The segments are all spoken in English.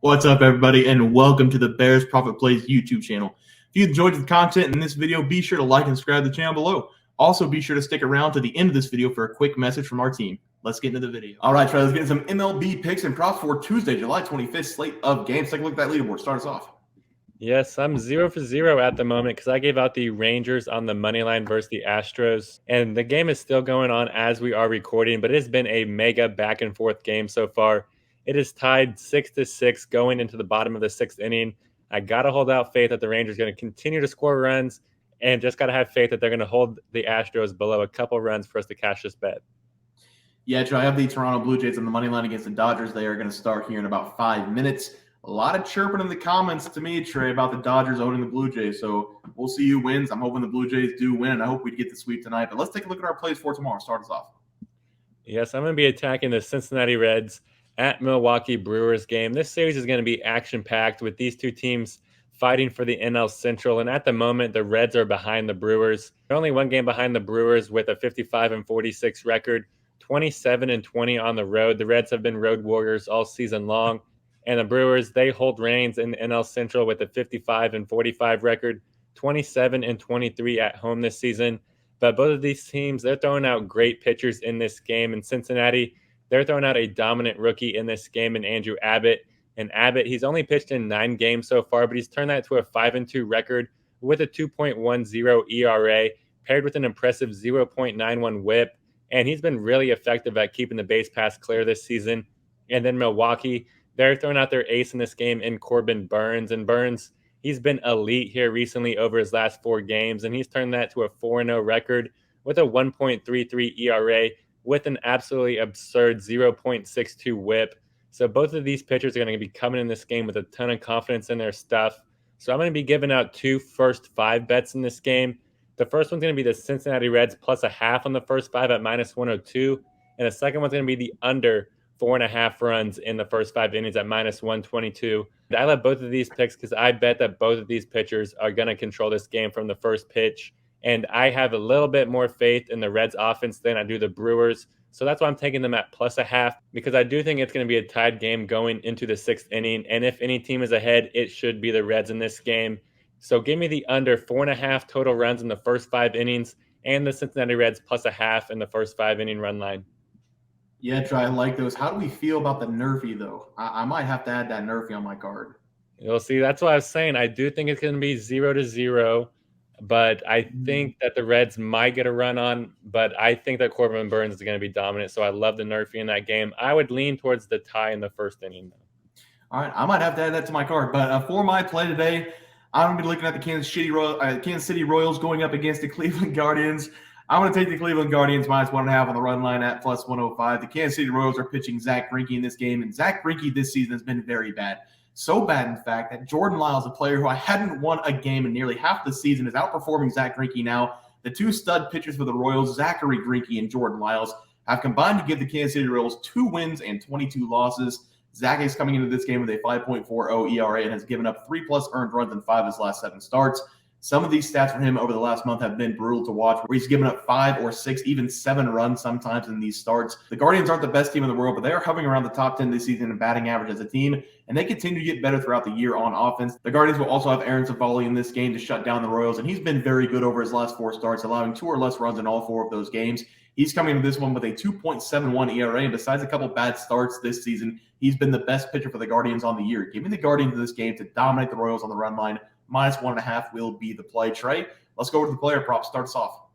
What's up, everybody, and welcome to the Bears Profit Plays YouTube channel. If you enjoyed the content in this video, be sure to like and subscribe to the channel below. Also, be sure to stick around to the end of this video for a quick message from our team. Let's get into the video. All right, Trey, let's get into some MLB picks and props for Tuesday, July 25th slate of games. Take a look at that leaderboard. Start us off. Yes, I'm 0 for 0 at the moment because I gave out the Rangers on the money line versus the Astros. And the game is still going on as we are recording, but it has been a mega back and forth game so far. It is tied 6-6 going into the bottom of the sixth inning. I got to hold out faith that the Rangers are going to continue to score runs and just got to have faith that they're going to hold the Astros below a couple runs for us to cash this bet. Yeah, Trey, I have the Toronto Blue Jays on the money line against the Dodgers. They are going to start here in about 5 minutes. A lot of chirping in the comments to me, Trey, about the Dodgers owning the Blue Jays. So we'll see who wins. I'm hoping the Blue Jays do win, and I hope we get the sweep tonight. But let's take a look at our plays for tomorrow. Start us off. Yes, I'm going to be attacking the Cincinnati Reds at Milwaukee Brewers game. This series is going to be action-packed with these two teams fighting for the NL Central. And at the moment, the Reds are behind the Brewers. They're only one game behind the Brewers with a 55-46 record, 27-20 on the road. The Reds have been road warriors all season long. And the Brewers, they hold reigns in the NL Central with a 55-45 record, 27-23 at home this season. But both of these teams, they're throwing out great pitchers in this game. In Cincinnati, they're throwing out a dominant rookie in this game in Andrew Abbott. And Abbott, he's only pitched in 9 games so far, but he's turned that to a 5-2 record with a 2.10 ERA, paired with an impressive 0.91 WHIP. And he's been really effective at keeping the base paths clear this season. And then Milwaukee, they're throwing out their ace in this game in Corbin Burnes. And Burnes, he's been elite here recently over his last 4 games, and he's turned that to a 4-0 record with a 1.33 ERA with an absolutely absurd 0.62 WHIP. So both of these pitchers are going to be coming in this game with a ton of confidence in their stuff. So I'm going to be giving out 2 first 5 bets in this game. The first one's going to be the Cincinnati Reds plus a half on the first 5 at -102. And the second one's going to be the under 4.5 runs in the first 5 innings at -122. I love both of these picks because I bet that both of these pitchers are going to control this game from the first pitch. And I have a little bit more faith in the Reds offense than I do the Brewers. So that's why I'm taking them at plus a half, because I do think it's going to be a tied game going into the 6th inning. And if any team is ahead, it should be the Reds in this game. So give me the under 4.5 total runs in the first 5 innings and the Cincinnati Reds plus a half in the first 5 inning run line. Yeah, Trey, I like those. How do we feel about the Nerfy, though? I might have to add that Nerfy on my card. You'll see. That's what I was saying. I do think it's going to be 0-0, but I think that the Reds might get a run on, but I think that Corbin Burnes is going to be dominant, so I love the Nerfy in that game. I would lean towards the tie in the first inning, though. All right, I might have to add that to my card. But for my play today, I'm going to be looking at the Kansas City Royals going up against the Cleveland Guardians. I'm going to take the Cleveland Guardians -1.5 on the run line at +105. The Kansas City Royals are pitching Zach Greinke in this game, and Zach Greinke this season has been very bad. So bad, in fact, that Jordan Lyles, a player who I hadn't won a game in nearly half the season, is outperforming Zach Greinke now. The 2 stud pitchers for the Royals, Zachary Greinke and Jordan Lyles, have combined to give the Kansas City Royals 2 wins and 22 losses. Zach is coming into this game with a 5.40 ERA and has given up 3+ earned runs in 5 of his last 7 starts. Some of these stats for him over the last month have been brutal to watch, where he's given up 5 or 6, even 7 runs sometimes in these starts. The Guardians aren't the best team in the world, but they are hovering around the top 10 this season in batting average as a team, and they continue to get better throughout the year on offense. The Guardians will also have Aaron Civale in this game to shut down the Royals, and he's been very good over his last 4 starts, allowing 2 or less runs in all 4 of those games. He's coming into this one with a 2.71 ERA, and besides a couple bad starts this season, he's been the best pitcher for the Guardians on the year. Give me the Guardians in this game to dominate the Royals on the run line. -1.5 will be the play. Trey, let's go over to the player prop. Start us off.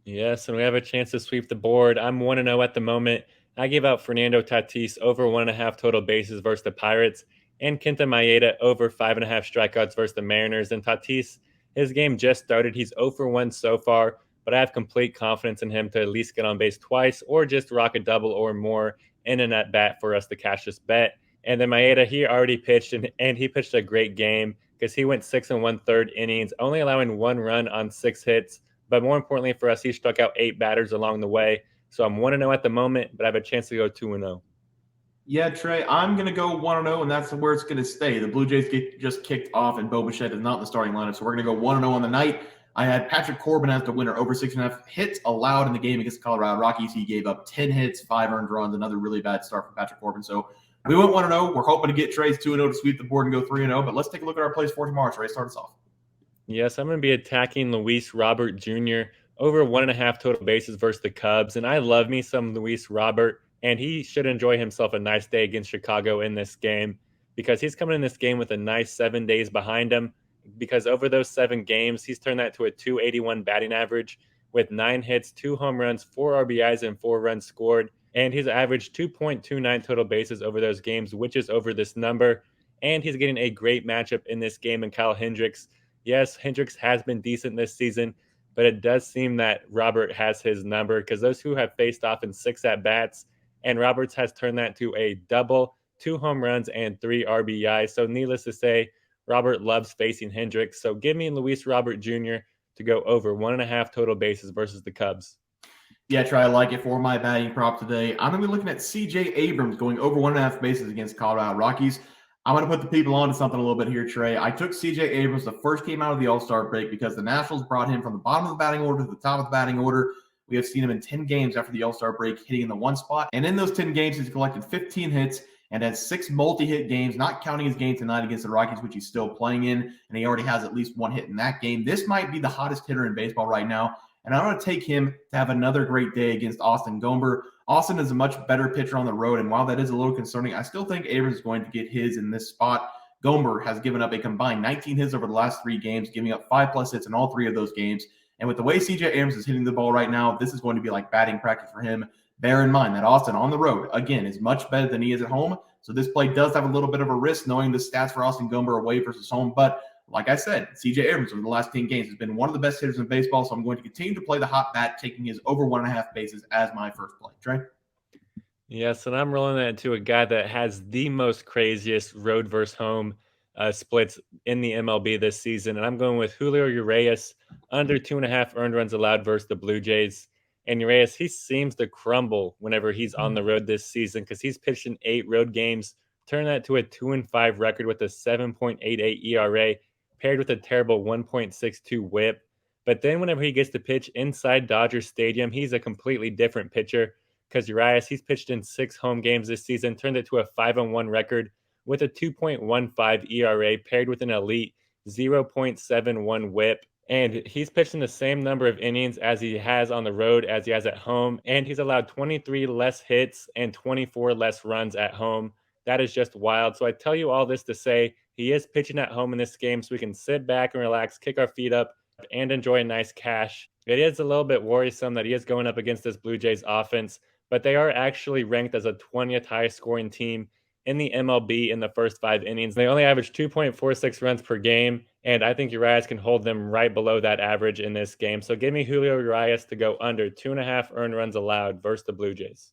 Yes, and we have a chance to sweep the board. I'm 1-0 at the moment. I gave out Fernando Tatis over 1.5 total bases versus the Pirates, and Kenta Maeda over 5.5 strikeouts versus the Mariners. And Tatis, his game just started. He's 0 for 1 so far, but I have complete confidence in him to at least get on base twice or just rock a double or more in an at-bat for us to cash this bet. And then Maeda, he already pitched, and he pitched a great game because he went 6 1/3 innings, only allowing 1 run on 6 hits. But more importantly for us, he struck out 8 batters along the way. So I'm 1-0 at the moment, but I have a chance to go 2-0. Yeah, Trey, I'm going to go 1-0, and that's where it's going to stay. The Blue Jays just kicked off, and Bo Bichette is not in the starting lineup, so we're going to go 1-0 on the night. I had Patrick Corbin as the winner, over 6.5 hits allowed in the game against the Colorado Rockies. He gave up 10 hits, 5 earned runs, another really bad start from Patrick Corbin. So We went 1-0. We're hoping to get Trey's 2-0 to sweep the board and go 3-0. But let's take a look at our plays for tomorrow. Trey, start us off. Yes, I'm going to be attacking Luis Robert Jr. over 1.5 total bases versus the Cubs. And I love me some Luis Robert, and he should enjoy himself a nice day against Chicago in this game because he's coming in this game with a nice 7 days behind him. Because over those 7 games, he's turned that to a 281 batting average with 9 hits, 2 home runs, 4 RBIs, and 4 runs scored. And he's averaged 2.29 total bases over those games, which is over this number. And he's getting a great matchup in this game in Kyle Hendricks. Yes, Hendricks has been decent this season, but it does seem that Robert has his number because those who have faced off in 6 at-bats, and Roberts has turned that to a double, 2 home runs, and 3 RBIs. So needless to say, Robert loves facing Hendricks. So give me Luis Robert Jr. to go over 1.5 total bases versus the Cubs. Yeah, Trey, I like it for my batting prop today. I'm going to be looking at C.J. Abrams going over 1.5 bases against Colorado Rockies. I'm going to put the people on to something a little bit here, Trey. I took C.J. Abrams the first game out of the All-Star break because the Nationals brought him from the bottom of the batting order to the top of the batting order. We have seen him in 10 games after the All-Star break hitting in the 1 spot. And in those 10 games, he's collected 15 hits and has 6 multi-hit games, not counting his game tonight against the Rockies, which he's still playing in. And he already has at least 1 hit in that game. This might be the hottest hitter in baseball right now. And I'm going to take him to have another great day against Austin Gomber. Austin is a much better pitcher on the road. And while that is a little concerning, I still think Abrams is going to get his in this spot. Gomber has given up a combined 19 hits over the last 3 games, giving up 5+ hits in all 3 of those games. And with the way C.J. Abrams is hitting the ball right now, this is going to be like batting practice for him. Bear in mind that Austin on the road, again, is much better than he is at home. So this play does have a little bit of a risk knowing the stats for Austin Gomber away versus home. But like I said, C.J. Abrams over the last 10 games has been one of the best hitters in baseball. So I'm going to continue to play the hot bat, taking his over 1.5 bases as my first play. Trey? Yes, and I'm rolling that to a guy that has the most craziest road versus home splits in the MLB this season. And I'm going with Julio Urias under 2.5 earned runs allowed versus the Blue Jays. And Urias, he seems to crumble whenever he's on the road this season because he's pitched in 8 road games, turned that to a 2-5 record with a 7.88 ERA, paired with a terrible 1.62 whip. But then whenever he gets to pitch inside Dodger Stadium, he's a completely different pitcher because Urias, he's pitched in 6 home games this season, turned it to a 5-1 record with a 2.15 ERA, paired with an elite 0.71 whip. And he's pitched in the same number of innings as he has on the road as he has at home. And he's allowed 23 less hits and 24 less runs at home. That is just wild. So I tell you all this to say he is pitching at home in this game so we can sit back and relax, kick our feet up, and enjoy a nice cash. It is a little bit worrisome that he is going up against this Blue Jays offense, but they are actually ranked as a 20th highest scoring team in the MLB in the first 5 innings. They only average 2.46 runs per game, and I think Urias can hold them right below that average in this game. So give me Julio Urias to go under 2.5 earned runs allowed versus the Blue Jays.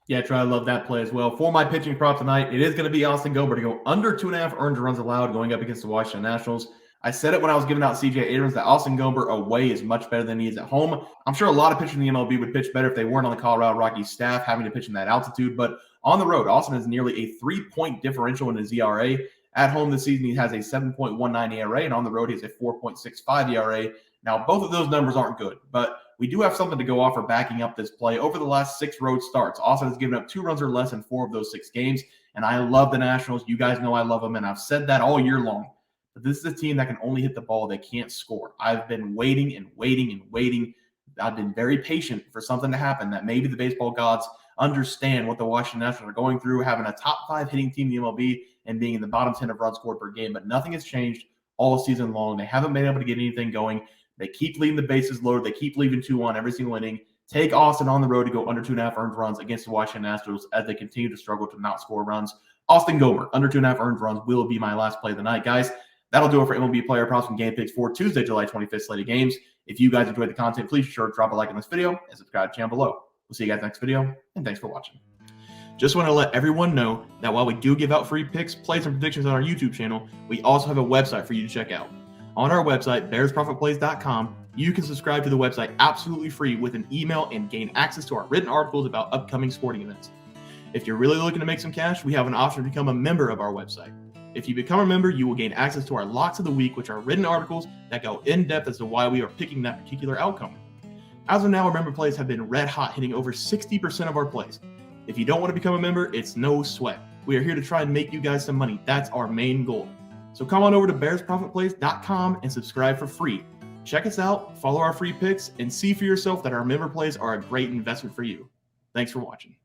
Yeah, Trey, I love that play as well. For my pitching prop tonight, it is going to be Austin Gomber to go under 2.5 earned runs allowed going up against the Washington Nationals. I said it when I was giving out C.J. Abrams that Austin Gomber away is much better than he is at home. I'm sure a lot of pitchers in the MLB would pitch better if they weren't on the Colorado Rockies staff having to pitch in that altitude. But on the road, Austin has nearly a 3-point differential in his ERA. At home this season, he has a 7.19 ERA, and on the road, he has a 4.65 ERA. Now, both of those numbers aren't good, but we do have something to go off for backing up this play. Over the last 6 road starts, Austin has given up 2 runs or less in 4 of those 6 games, and I love the Nationals. You guys know I love them, and I've said that all year long. But this is a team that can only hit the ball. They can't score. I've been waiting and waiting and waiting. I've been very patient for something to happen that maybe the baseball gods understand what the Washington Nationals are going through, having a top 5 hitting team in the MLB and being in the bottom 10 of runs scored per game. But nothing has changed all season long. They haven't been able to get anything going. They keep leaving the bases loaded. They keep leaving 2-1 every single inning. Take Austin on the road to go under 2.5 earned runs against the Washington Nationals as they continue to struggle to not score runs. Austin Gomber, under 2.5 earned runs, will be my last play of the night, guys. That'll do it for MLB player props and game picks for Tuesday, July 25th slated games. If you guys enjoyed the content, please be sure to drop a like on this video and subscribe to the channel below. We'll see you guys next video, and thanks for watching. Just want to let everyone know that while we do give out free picks, plays, and predictions on our YouTube channel, we also have a website for you to check out. On our website, bearsprofitplays.com, you can subscribe to the website absolutely free with an email and gain access to our written articles about upcoming sporting events. If you're really looking to make some cash, we have an option to become a member of our website. If you become a member, you will gain access to our Locks of the Week, which are written articles that go in depth as to why we are picking that particular outcome. As of now, our member plays have been red hot, hitting over 60% of our plays. If you don't want to become a member, it's no sweat. We are here to try and make you guys some money. That's our main goal. So come on over to bearsprofitplays.com and subscribe for free. Check us out, follow our free picks, and see for yourself that our member plays are a great investment for you. Thanks for watching.